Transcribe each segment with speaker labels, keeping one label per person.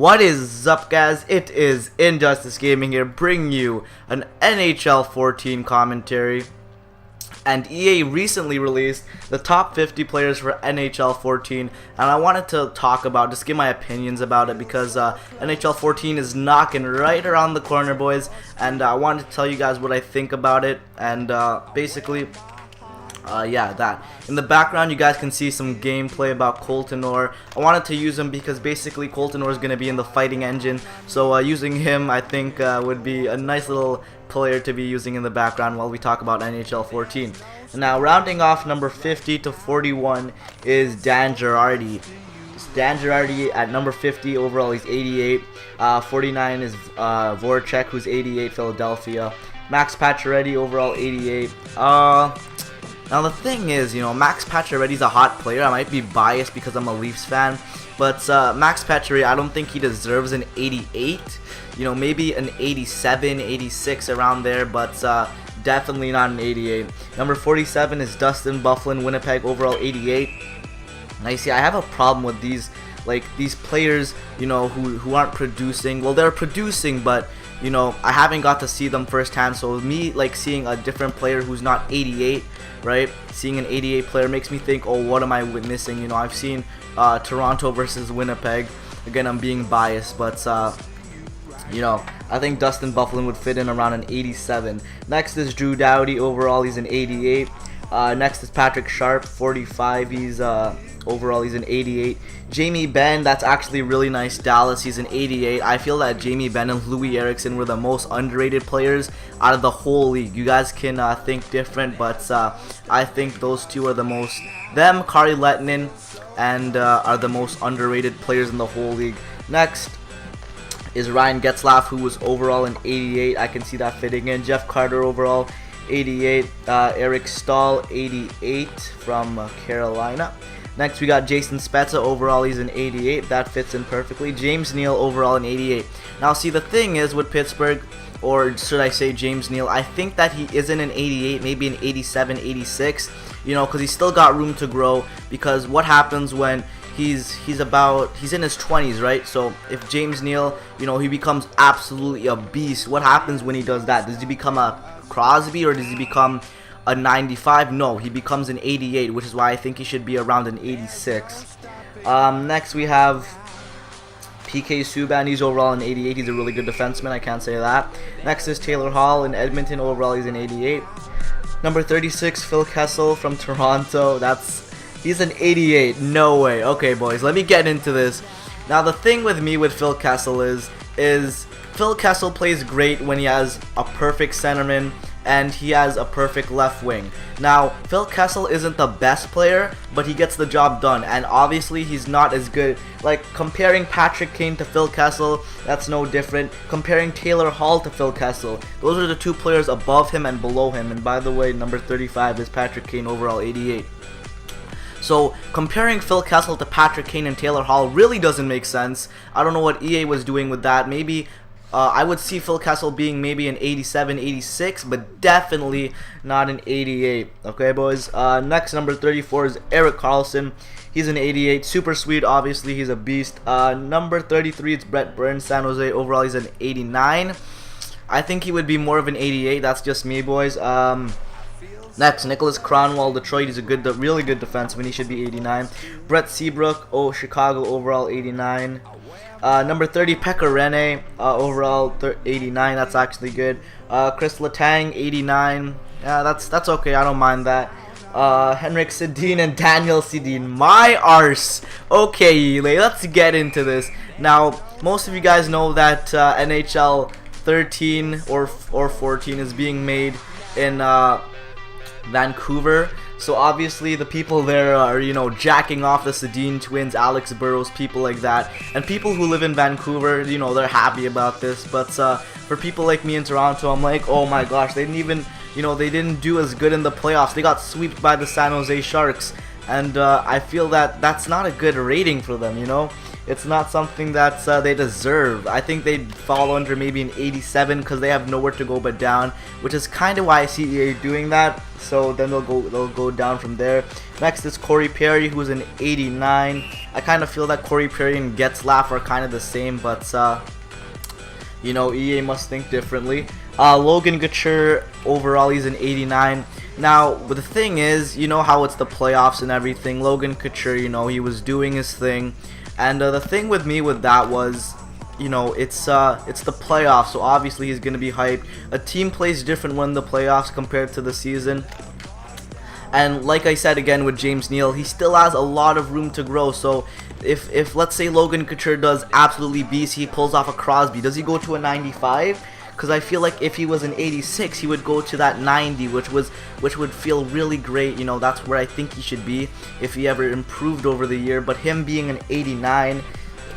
Speaker 1: What is up, guys? It is Injustice Gaming here, bringing you an NHL 14 commentary. And EA recently released the top 50 players for NHL 14, and I wanted to talk about, just give my opinions about it, because NHL 14 is knocking right around the corner, boys, and I wanted to tell you guys what I think about it, and basically, yeah, that. In the background, you guys can see some gameplay about Colton Orr. I wanted to use him because basically Colton Orr is going to be in the fighting engine, so using him, I think, would be a nice little player to be using in the background while we talk about NHL 14. Now, rounding off number 50 to 41 is Dan Girardi. Dan Girardi at number 50 overall, he's 88. 49 is Voracek, who's 88, Philadelphia. Max Pacioretty overall 88. Now the thing is, Max Pacioretty's a hot player. I might be biased because I'm a Leafs fan, but Max Pacioretty, I don't think he deserves an 88. Maybe an 87, 86 around there, but definitely not an 88. Number 47 is Dustin Byfuglien, Winnipeg, overall 88. Now you see, I have a problem with these players, who aren't producing. Well, they're producing, but I haven't got to see them firsthand. So me seeing a different player who's not 88, right? Seeing an 88 player makes me think, oh, what am I missing? I've seen Toronto versus Winnipeg. Again, I'm being biased, but I think Dustin Byfuglien would fit in around an 87. Next is Drew Doughty. Overall, he's an 88. Next is Patrick Sharp, 45. He's overall, he's an 88. Jamie Benn, that's actually really nice. Dallas, he's an 88. I feel that Jamie Benn and Louis Eriksson were the most underrated players out of the whole league. You guys can think different, but I think those two are the most. Them, Kari Lehtinen, and are the most underrated players in the whole league. Next is Ryan Getzlaf, who was overall an 88. I can see that fitting in. Jeff Carter overall 88. Eric Stahl 88 from Carolina. Next we got Jason Spezza, overall he's an 88. That fits in perfectly. James Neal overall an 88. Now see, the thing is with Pittsburgh, or should I say James Neal, I think that he isn't an 88, maybe an 87, 86, because he's still got room to grow. Because what happens when he's in his 20s, right? So if James Neal, he becomes absolutely a beast, what happens when he does that? Does he become a Crosby, or does he become a 95? No, he becomes an 88, which is why I think he should be around an 86. Next we have PK Subban. He's overall an 88. He's a really good defenseman, I can't say that. Next is Taylor Hall in Edmonton. Overall, he's an 88. Number 36, Phil Kessel from Toronto. He's an 88. No way. Okay, boys, let me get into this. Now, the thing with me with Phil Kessel is Phil Kessel plays great when he has a perfect centerman and he has a perfect left wing. Now, Phil Kessel isn't the best player, but he gets the job done, and obviously he's not as good. Comparing Patrick Kane to Phil Kessel, that's no different. Comparing Taylor Hall to Phil Kessel, those are the two players above him and below him. And by the way, number 35 is Patrick Kane, overall 88. So comparing Phil Kessel to Patrick Kane and Taylor Hall really doesn't make sense. I don't know what EA was doing with that. Maybe I would see Phil Kessel being maybe an 87, 86, but definitely not an 88. Okay, boys. Next, number 34 is Erik Karlsson. He's an 88. Super sweet, obviously. He's a beast. Number 33, it's Brent Burns, San Jose. Overall, he's an 89. I think he would be more of an 88. That's just me, boys. Next, Nicholas Kronwall, Detroit. He's a really good defenseman. He should be 89. Brett Seabrook, Chicago. Overall, 89. Number 30, Pekka Rinne, overall 89. That's actually good. Chris Letang, 89. Yeah, that's okay. I don't mind that. Henrik Sedin and Daniel Sedin. My arse. Okay, let's get into this. Now, most of you guys know that NHL 13 or 14 is being made in Vancouver. So obviously the people there are, jacking off the Sedin twins, Alex Burrows, people like that. And people who live in Vancouver, they're happy about this. But for people like me in Toronto, I'm like, oh my gosh, they didn't even, they didn't do as good in the playoffs. They got swept by the San Jose Sharks. And I feel that that's not a good rating for them, It's not something that they deserve. I think they'd fall under maybe an 87 because they have nowhere to go but down, which is kind of why I see EA doing that. So then they'll go down from there. Next is Corey Perry, who's an 89. I kind of feel that Corey Perry and Getzlaff are kind of the same, but you know, EA must think differently. Logan Couture, overall he's an 89. Now, but the thing is, you know how it's the playoffs and everything. Logan Couture, you know, he was doing his thing, and the thing with me with that was, you know, it's the playoffs, so obviously he's gonna be hyped. A team plays different when the playoffs compared to the season. And like I said again with James Neal, he still has a lot of room to grow. So if let's say Logan Couture does absolutely beast, he pulls off a Crosby, does he go to a 95? Because I feel like if he was an 86, he would go to that 90, which would feel really great. You know, that's where I think he should be if he ever improved over the year. But him being an 89,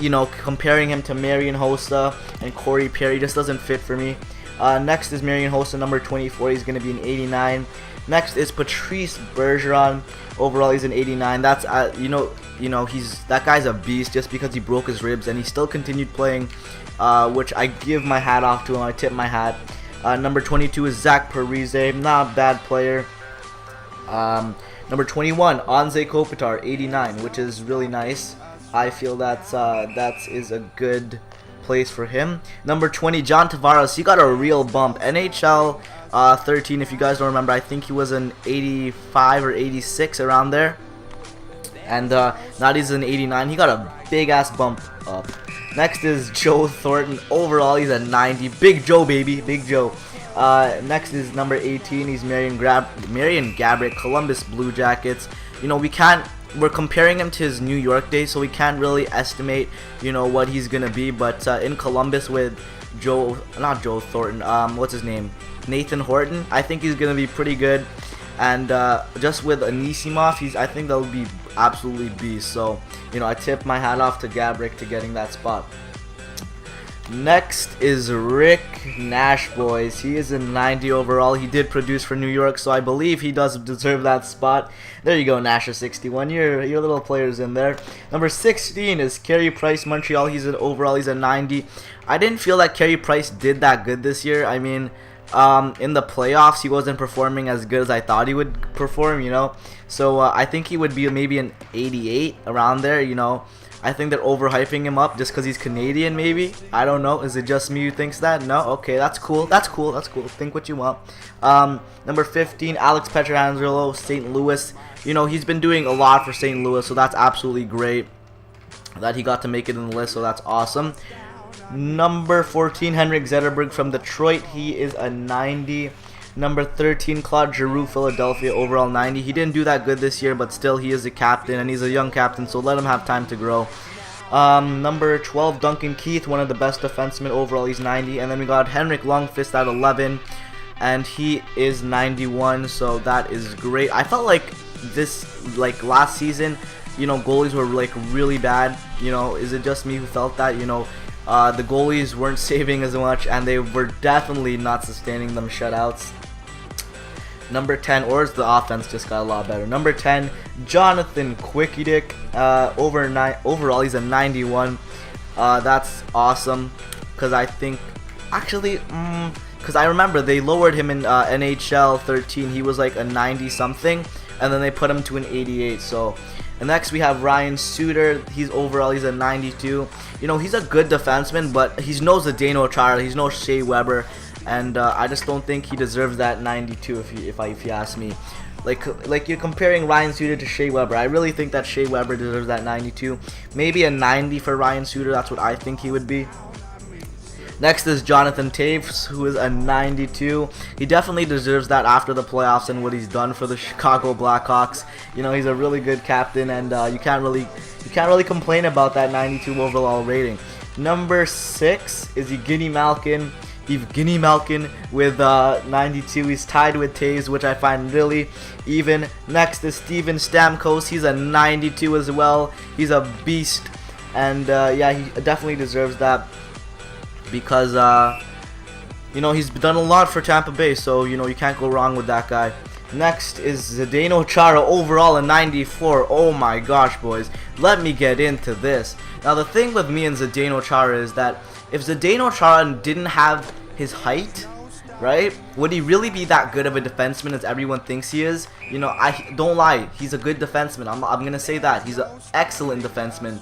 Speaker 1: you know, comparing him to Marian Hossa and Corey Perry just doesn't fit for me. Next is Marian Hossa, number 24. He's going to be an 89. Next is Patrice Bergeron. Overall, he's an 89. That's you know that guy's a beast just because he broke his ribs and he still continued playing, which I give my hat off to him. I tip my hat. Number 22 is Zach Parise. Not a bad player. Number 21, Anze Kopitar, 89, which is really nice. I feel that is a good place for him. Number 20, John Tavares. He got a real bump. NHL 13, if you guys don't remember, I think he was an 85 or 86 around there. And now he's an 89. He got a big ass bump up. Next is Joe Thornton. Overall, he's a 90. Big Joe, baby. Big Joe. Next is number 18. He's Marian Gaborik, Columbus Blue Jackets. You know, we're comparing him to his New York days, so we can't really estimate, you know, what he's gonna be. But in Columbus with not Joe Thornton, what's his name? Nathan Horton. I think he's gonna be pretty good. And just with Anisimov, I think that'll be absolutely beast. So, you know, I tip my hat off to Gaborik to getting that spot. Next is Rick Nash, boys. He is a 90 overall. He did produce for New York, so I believe he does deserve that spot. There you go, Nash, 61. Your little players in there. Number 16 is Carey Price, Montreal. He's a 90. I didn't feel that Carey Price did that good this year. I mean, in the playoffs, he wasn't performing as good as I thought he would perform, you know. So I think he would be maybe an 88 around there, you know. I think they're overhyping him up just because he's Canadian, maybe. I don't know. Is it just me who thinks that? No? Okay, that's cool. That's cool. That's cool. Think what you want. Number 15, Alex Pietrangelo, St. Louis. You know, he's been doing a lot for St. Louis, so that's absolutely great that he got to make it in the list, so that's awesome. Number 14, Henrik Zetterberg from Detroit. He is a 90. Number 13, Claude Giroux, Philadelphia, overall 90. He didn't do that good this year, but still he is a captain, and he's a young captain, so let him have time to grow. Number 12, Duncan Keith, one of the best defensemen, overall he's 90. And then we got Henrik Lundqvist at 11, and he is 91, so that is great. I felt like last season, you know, goalies were like really bad. You know, is it just me who felt that? You know, the goalies weren't saving as much, and they were definitely not sustaining them shutouts. Number 10, or the offense just got a lot better. Number 10, Jonathan Quick-Dick. Overall, he's a 91. That's awesome, because I think, actually, because I remember they lowered him in NHL 13. He was like a 90-something, and then they put him to an 88, so... And next we have Ryan Suter. He's a 92. You know, he's a good defenseman, but he's no Zdeno Chara. He's no Shea Weber, and I just don't think he deserves that 92. If you ask me, like you're comparing Ryan Suter to Shea Weber. I really think that Shea Weber deserves that 92. Maybe a 90 for Ryan Suter. That's what I think he would be. Next is Jonathan Taves, who is a 92. He definitely deserves that after the playoffs and what he's done for the Chicago Blackhawks. You know, he's a really good captain, and you can't really complain about that 92 overall rating. Number 6 is Evgeny Malkin with 92. He's tied with Taves, which I find really even. Next is Steven Stamkos. He's a 92 as well. He's a beast, and yeah, he definitely deserves that. Because, you know, he's done a lot for Tampa Bay, so, you know, you can't go wrong with that guy. Next is Zdeno Chara, overall a 94. Oh my gosh, boys. Let me get into this. Now, the thing with me and Zdeno Chara is that if Zdeno Chara didn't have his height, right, would he really be that good of a defenseman as everyone thinks he is? You know, I don't lie. He's a good defenseman. I'm going to say that. He's an excellent defenseman.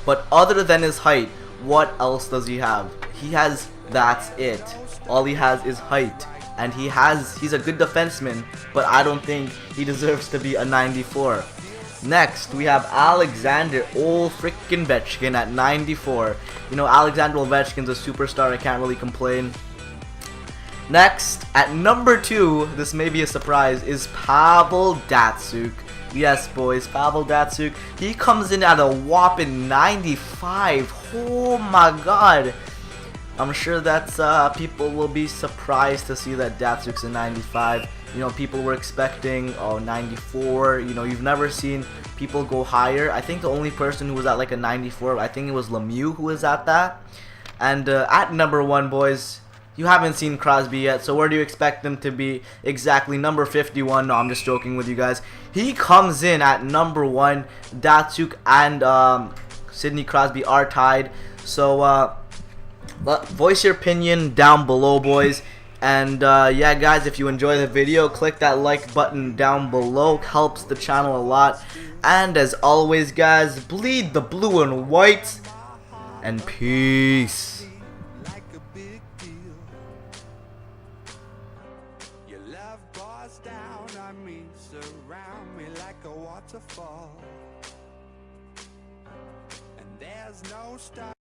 Speaker 1: But other than his height, what else does he have? He has, that's it. All he has is height. And he's a good defenseman, but I don't think he deserves to be a 94. Next, we have Alexander Ovechkin at 94. You know, Alexander Ovechkin's a superstar. I can't really complain. Next, at number 2, this may be a surprise, is Pavel Datsyuk. Yes, boys, Pavel Datsyuk. He comes in at a whopping 95. Oh my god. I'm sure that people will be surprised to see that Datsuk's a 95. You know, people were expecting 94. You know, you've never seen people go higher. I think the only person who was at like a 94, I think it was Lemieux who was at that. And at number 1, boys, you haven't seen Crosby yet, so where do you expect them to be exactly? Number 51. No, I'm just joking with you guys. He comes in at number 1. Datsuk and Sidney Crosby are tied. So voice your opinion down below, boys. And yeah, guys, if you enjoy the video, click that like button down below. Helps the channel a lot. And as always, guys, bleed the blue and white, and peace. Surround me like a waterfall, and there's no stop.